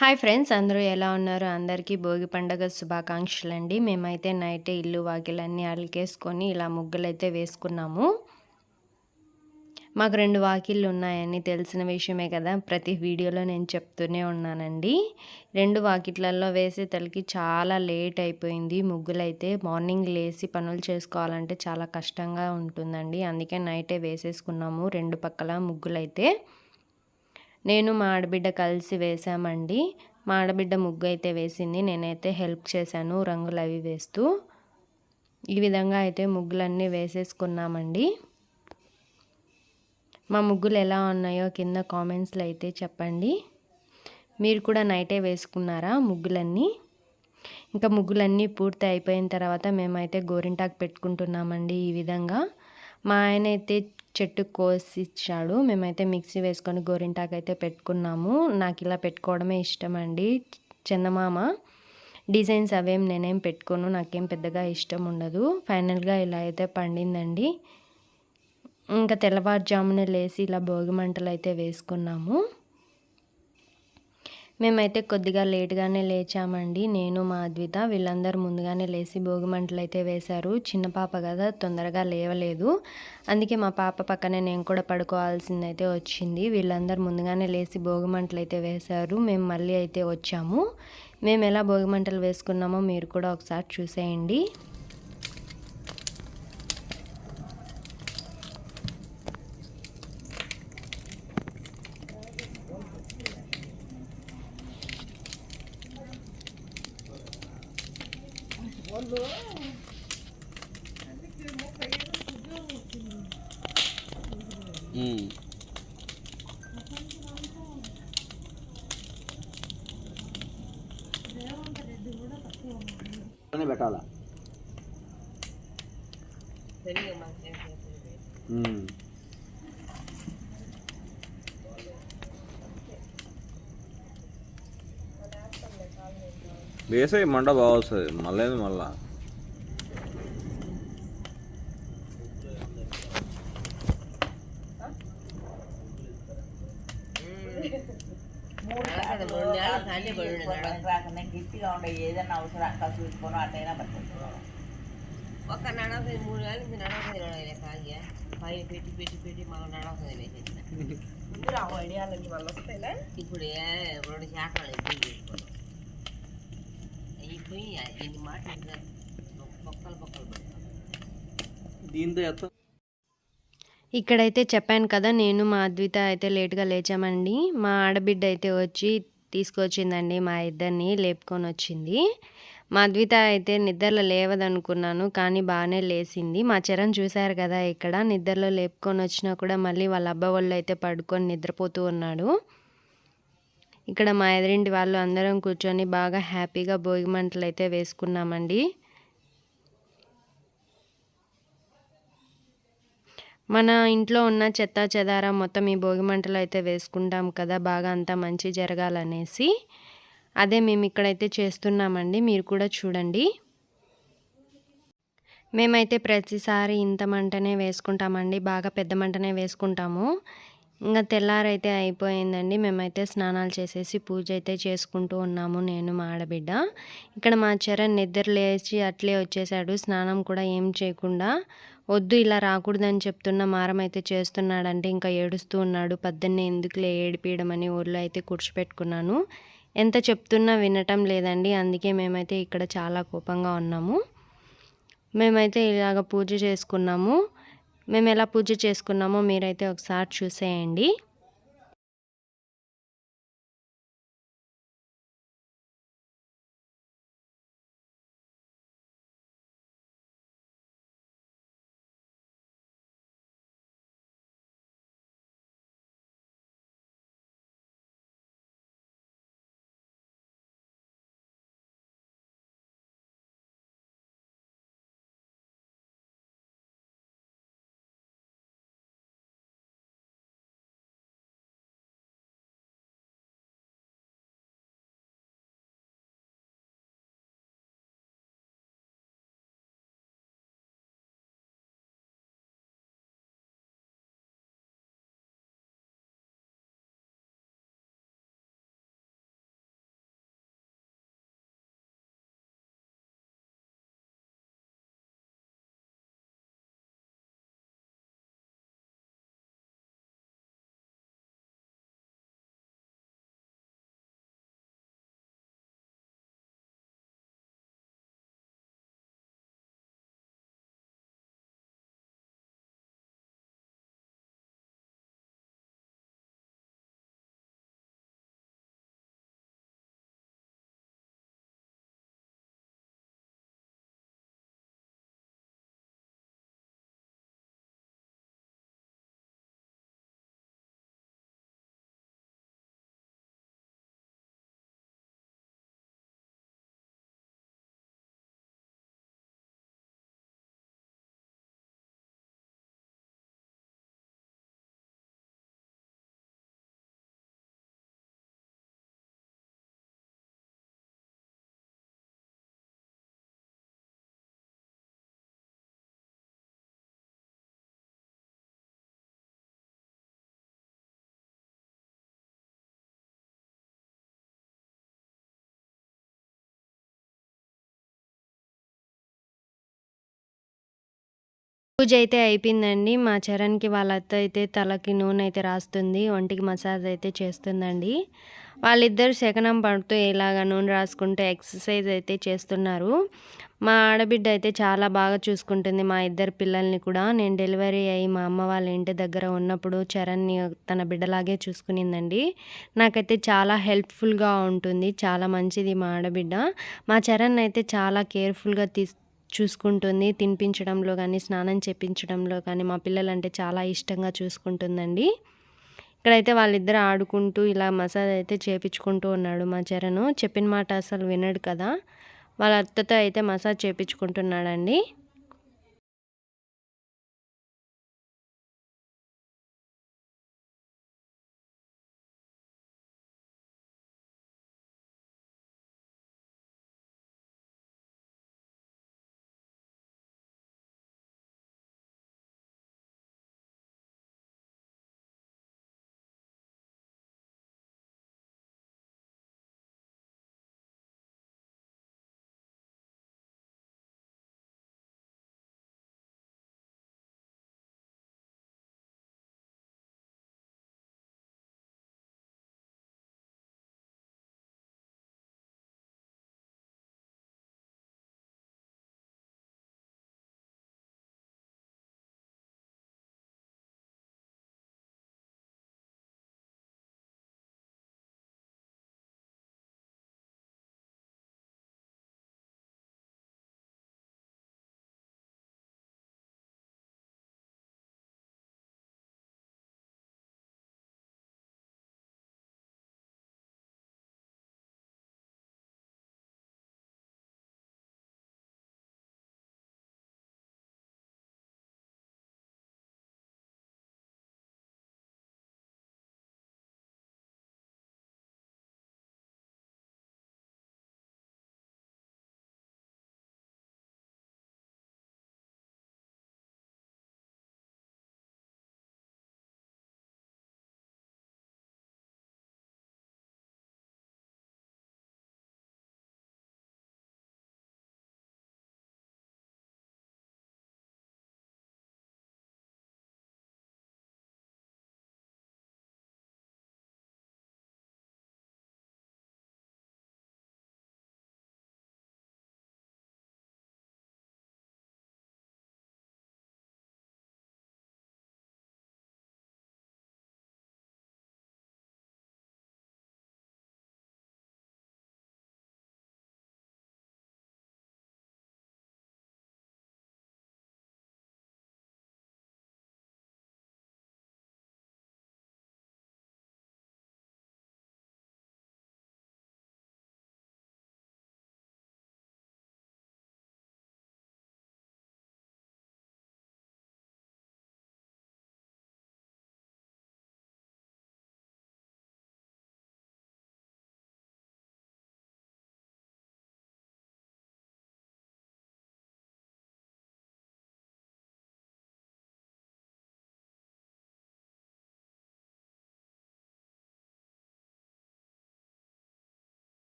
Hi friends, అందరూ ఎలా ఉన్నారు? అందరికీ భోగి పండగ శుభాకాంక్షలండి. మేమైతే నైటే ఇల్లు వాకిలన్నీ అలికేసుకొని ఇలా ముగ్గులైతే వేసుకున్నాము. మాకు 2 వాకిళ్ళు ఉన్నాయని తెలిసిన విషయమే కదా! ప్రతి వీడియోలో నేను చెప్తూనే ఉన్నానండి. 2 వాకిట్లలో వేసేతలకి చాలా లేట్ అయిపోయింది. ముగ్గులైతే మార్నింగ్ లేసి పనులు చేసుకోవాలంటే చాలా కష్టంగా ఉంటుందండి. అందుకే నైటే వేసేసుకున్నాము 2 పక్కల ముగ్గులైతే. నేను మా ఆడబిడ్డ కలిసి వేసామండి. మా ఆడబిడ్డ ముగ్గు అయితే వేసింది. నేనైతే హెల్ప్ చేశాను రంగులు అవి వేస్తూ. ఈ విధంగా అయితే ముగ్గులన్నీ వేసేసుకున్నామండి. మా ముగ్గులు ఎలా ఉన్నాయో కింద కామెంట్స్లో అయితే చెప్పండి. మీరు కూడా నైటే వేసుకున్నారా ముగ్గులన్నీ? ఇంకా ముగ్గులన్నీ పూర్తి అయిపోయిన తర్వాత మేమైతే గోరింటాకు పెట్టుకుంటున్నామండి ఈ విధంగా. మా ఆయన అయితే చెట్టు కోసిచ్చాడు. మేమైతే మిక్సీ వేసుకొని గోరింటాకు అయితే పెట్టుకున్నాము. నాకు ఇలా పెట్టుకోవడమే ఇష్టం అండి. చందమామ డిజైన్స్ అవేం నేనేం పెట్టుకోను, నాకేం పెద్దగా ఇష్టం ఉండదు. ఫైనల్గా ఇలా అయితే పండిందండి. ఇంకా తెల్లవారుజామునే లేసి ఇలా భోగి మంటలు అయితే వేసుకున్నాము. మేమైతే కొద్దిగా లేట్గానే లేచామండి. నేను మా అద్విత వీళ్ళందరూ ముందుగానే లేచి భోగి మంటలు అయితే వేశారు. చిన్న పాప కదా, తొందరగా లేవలేదు. అందుకే మా పాప పక్కనే నేను కూడా పడుకోవాల్సిందైతే వచ్చింది. వీళ్ళందరూ ముందుగానే లేచి భోగి మంటలు అయితే వేశారు. మేము మళ్ళీ అయితే వచ్చాము. మేము ఎలా భోగి మంటలు వేసుకున్నామో మీరు కూడా ఒకసారి చూసేయండి. పెట్టాలా వేసే మంట బాగా వస్తుంది. మళ్ళా గట్టిగా ఉండే ఏదైనా అవసరం అక్క చూసుకొని అట్టయినా పడుతుంది. ఒక నడవది 3 వేల నుంచి నడవది కాగా పైన పెట్టి పెట్టి పెట్టి మళ్ళీ నడవది వేసేసిన ముందు రావు ఐడియాలకి మళ్ళీ వస్తాయినా. ఇప్పుడు 2 శాతం అయిపోయి అయిపోయి దీన్ని మాట బొక్కలు బొక్కలు పెడతాం దీంతో. ఇక్కడైతే చెప్పాను కదా, నేను మా అద్విత అయితే లేట్గా లేచామండి. మా ఆడబిడ్డ అయితే వచ్చి తీసుకొచ్చిందండి, మా ఇద్దరిని లేపుకొని వచ్చింది. మా అద్విత అయితే నిద్రలో లేవదనుకున్నాను, కానీ బాగానే లేచింది. మా చరణ్ చూశారు కదా, ఇక్కడ నిద్రలో లేపుకొని వచ్చినా కూడా మళ్ళీ వాళ్ళ అబ్బా వాళ్ళు అయితే పడుకొని నిద్రపోతూ ఉన్నాడు. ఇక్కడ మా ఎదురింటి వాళ్ళు అందరం కూర్చొని బాగా హ్యాపీగా భోగి మంటలు అయితే వేసుకున్నామండి. మన ఇంట్లో ఉన్న చెత్త చెదారం మొత్తం ఈ భోగి మంటలు అయితే వేసుకుంటాం కదా, బాగా అంతా మంచి జరగాలనేసి. అదే మేము ఇక్కడైతే చేస్తున్నామండి, మీరు కూడా చూడండి. మేమైతే ప్రతిసారి ఇంత మంటనే వేసుకుంటామండి, బాగా పెద్ద మంటనే వేసుకుంటాము. ఇంకా తెల్లారైతే అయిపోయిందండి. మేమైతే స్నానాలు చేసేసి పూజ అయితే చేసుకుంటూ ఉన్నాము, నేను మా ఆడబిడ్డ. ఇక్కడ మా చరణ్ నిద్ర లేచి అట్లే వచ్చేసాడు, స్నానం కూడా ఏం చేయకుండా. వద్దు ఇలా రాకూడదని చెప్తున్న మారం అయితే చేస్తున్నాడంటే ఇంకా ఏడుస్తూ ఉన్నాడు. పొద్దున్నే ఎందుకులే ఏడిపియడం అని ఊళ్ళో అయితే కూర్చోపెట్టుకున్నాను. ఎంత చెప్తున్నా వినటం లేదండి. అందుకే మేమైతే ఇక్కడ చాలా కోపంగా ఉన్నాము. మేమైతే ఇలాగ పూజ చేసుకున్నాము. మేము ఎలా పూజ చేసుకున్నామో మీరైతే ఒకసారి చూసేయండి. పూజ అయితే అయిపోయిందండి. మా చరణ్‌కి వాళ్ళ అత్త అయితే తలకి నూనె అయితే రాస్తుంది. ఒంటికి మసాజ్ అయితే చేస్తుందండి. వాళ్ళిద్దరూ శకనం పడుతూ ఇలాగ నూనె రాసుకుంటూ ఎక్సర్సైజ్ అయితే చేస్తున్నారు. మా ఆడబిడ్డ అయితే చాలా బాగా చూసుకుంటుంది మా ఇద్దరు పిల్లల్ని కూడా. నేను డెలివరీ అయ్యి మా అమ్మ వాళ్ళ ఇంటి దగ్గర ఉన్నప్పుడు చరణ్‌ని తన బిడ్డలాగే చూసుకునిందండి. నాకైతే చాలా హెల్ప్‌ఫుల్‌గా ఉంటుంది. చాలా మంచిది మా ఆడబిడ్డ. మా చరణ్ అయితే చాలా కేర్‌ఫుల్‌గా చూసుకుంటుంది. తినిపించడంలో గానీ, స్నానం చేపించడంలో కానీ మా పిల్లలంటే చాలా ఇష్టంగా చూసుకుంటుందండి. ఇక్కడైతే వాళ్ళిద్దరూ ఆడుకుంటూ ఇలా మసాజ్ అయితే చేపించుకుంటూ ఉన్నాడు మా చరణు. చెప్పిన మాట అసలు వినడు కదా! వాళ్ళ అత్తతో అయితే మసాజ్ చేపించుకుంటున్నాడండి.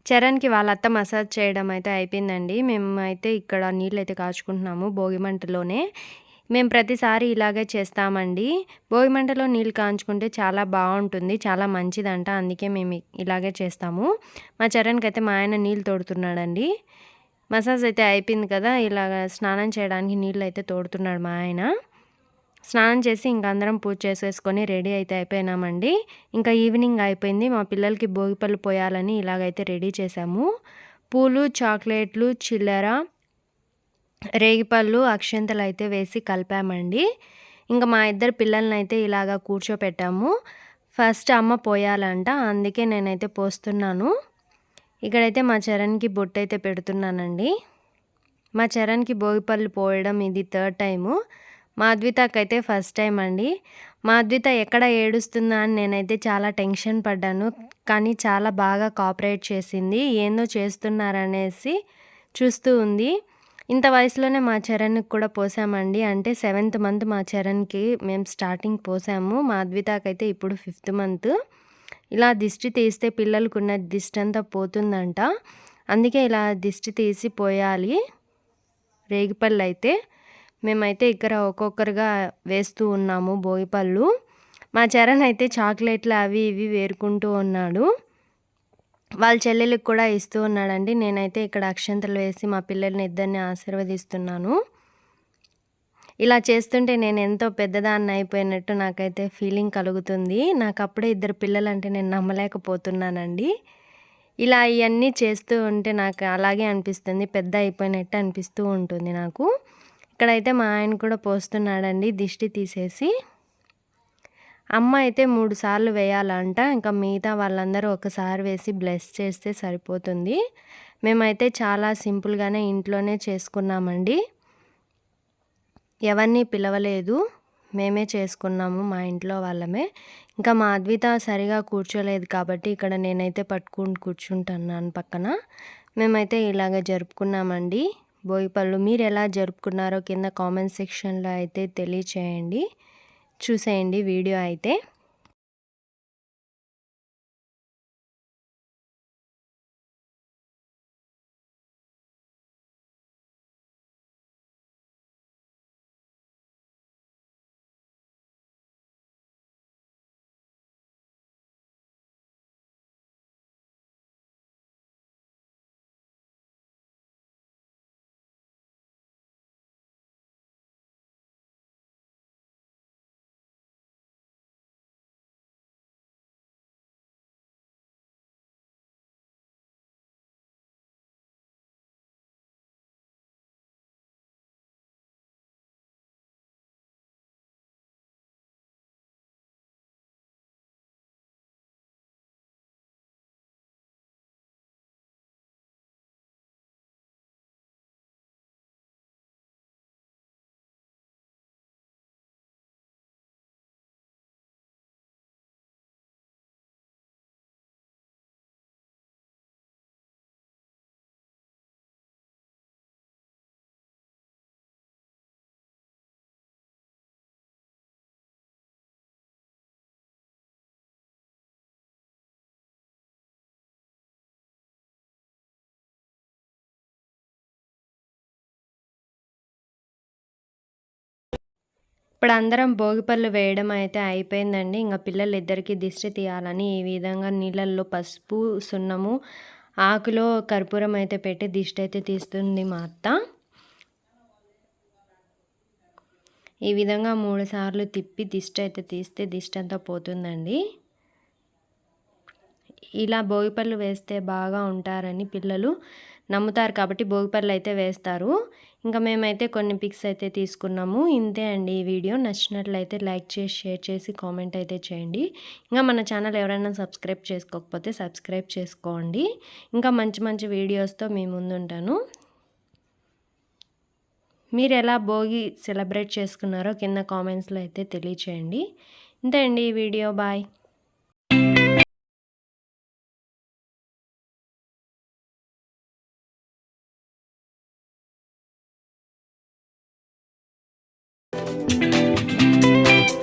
చరణ్‌కి వాళ్ళ అత్త మసాజ్ చేయడం అయితే అయిపోయిందండి. మేమైతే ఇక్కడ నీళ్ళైతే కాచుకుంటున్నాము భోగిమంటలోనే. మేము ప్రతిసారి ఇలాగే చేస్తామండి. భోగిమంటలో నీళ్ళు కాంచుకుంటే చాలా బావుంటుంది. చాలా మంచిదంట. అందుకే మేము ఇలాగే చేస్తాము. మా చరణ్‌కైతే మా ఆయన నీళ్ళు తోడుతున్నాడండి. మసాజ్ అయితే అయిపోయింది కదా! ఇలాగ స్నానం చేయడానికి నీళ్ళైతే తోడుతున్నాడు మా ఆయన. స్నానం చేసి ఇంక అందరం పూజ చేసేసుకొని రెడీ అయితే అయిపోయినామండి. ఇంకా ఈవినింగ్ అయిపోయింది. మా పిల్లలకి భోగిపళ్ళు పోయాలని ఇలాగైతే రెడీ చేసాము. పూలు, చాక్లెట్లు, చిల్లర, రేగిపళ్ళు, అక్షింతలైతే వేసి కలిపామండి. ఇంక మా ఇద్దరు పిల్లలనైతే ఇలాగ కూర్చోపెట్టాము. ఫస్ట్ అమ్మ పోయాలంట. అందుకే నేనైతే పోస్తున్నాను. ఇక్కడైతే మా చరణ్‌కి బొట్టయితే పెడుతున్నానండి. మా చరణ్‌కి భోగిపళ్ళు పోయడం ఇది థర్డ్ టైము. మాద్వితకైతే ఫస్ట్ టైం అండి. మాద్విత ఎక్కడ ఏడుస్తుందా అని నేనైతే చాలా టెన్షన్ పడ్డాను. కానీ చాలా బాగా కోఆపరేట్ చేసింది. ఏందో చేస్తున్నారనేసి చూస్తూ ఉంది. ఇంత వయసులోనే మా చరణ్‌కి కూడా పోసామండి. అంటే 7th మంత్ మా చరణ్‌కి మేము స్టార్టింగ్ పోసాము. మా అద్వితాకైతే ఇప్పుడు 5th మంత్. ఇలా దిష్టి తీస్తే పిల్లలకున్న దిష్టంతా పోతుందంట. అందుకే ఇలా దిష్టి తీసి పోయాలి రేగిపళ్ళైతే. మేమైతే ఇక్కడ ఒక్కొక్కరుగా వేస్తూ ఉన్నాము భోగిపళ్ళు. మా చరణ్ అయితే చాక్లెట్లు అవి ఇవి వేరుకుంటూ ఉన్నాడు. వాళ్ళ చెల్లెలికి కూడా ఇస్తూ ఉన్నాడండి. నేనైతే ఇక్కడ అక్షంతలు వేసి మా పిల్లల్ని ఇద్దరిని ఆశీర్వదిస్తున్నాను. ఇలా చేస్తుంటే నేను ఎంతో పెద్దదాన్ని అయిపోయినట్టు నాకైతే ఫీలింగ్ కలుగుతుంది. నాకు అప్పుడే 2 పిల్లలంటే నేను నమ్మలేకపోతున్నానండి. ఇలా ఇవన్నీ చేస్తూ ఉంటే నాకు అలాగే అనిపిస్తుంది. పెద్ద అయిపోయినట్టు అనిపిస్తూ ఉంటుంది నాకు. ఇక్కడైతే మా ఆయన కూడా పోస్తున్నాడండి దిష్టి తీసేసి. అమ్మ అయితే 3 సార్లు వేయాలంట. ఇంకా మిగతా వాళ్ళందరూ ఒకసారి వేసి బ్లెస్ చేస్తే సరిపోతుంది. మేమైతే చాలా సింపుల్గానే ఇంట్లోనే చేసుకున్నామండి. ఎవరిని పిలవలేదు. మేమే చేసుకున్నాము మా ఇంట్లో వాళ్ళమే. ఇంకా మా అద్విత సరిగా కూర్చోలేదు కాబట్టి ఇక్కడ నేనైతే పట్టుకుని కూర్చుంటున్నాను పక్కన. మేమైతే ఇలాగ జరుపుకున్నామండి భోగిపళ్ళు. మీరు ఎలా జరుపుకున్నారో కింద కామెంట్ సెక్షన్లో అయితే తెలియచేయండి. చూసేయండి వీడియో అయితే. ఇప్పుడు అందరం భోగిపళ్ళు వేయడం అయితే అయిపోయిందండి. ఇంకా పిల్లలిద్దరికీ దిష్టి తీయాలని ఈ విధంగా నీళ్ళల్లో పసుపు, సున్నము, ఆకులో కర్పూరం అయితే పెట్టి దిష్టి అయితే తీస్తుంది మా అత్త. ఈ విధంగా 3 సార్లు తిప్పి దిష్టి అయితే తీస్తే దిష్టి అంతా పోతుందండి. ఇలా భోగిపళ్ళు వేస్తే బాగా ఉంటారని పిల్లలు నమ్ముతారు కాబట్టి భోగిపళ్ళు అయితే వేస్తారు. ఇంకా మేమైతే కొన్ని పిక్స్ అయితే తీసుకున్నాము. ఇంతే అండి ఈ వీడియో. నచ్చినట్లయితే లైక్ చేసి, షేర్ చేసి, కామెంట్ అయితే చేయండి. ఇంకా మన ఛానల్ ఎవరైనా సబ్స్క్రైబ్ చేసుకోకపోతే సబ్స్క్రైబ్ చేసుకోండి. ఇంకా మంచి మంచి వీడియోస్తో మీ ముందుంటాను. మీరు ఎలా భోగి సెలబ్రేట్ చేసుకున్నారో కింద కామెంట్స్లో అయితే తెలియచేయండి. ఇంతే అండి ఈ వీడియో. బాయ్.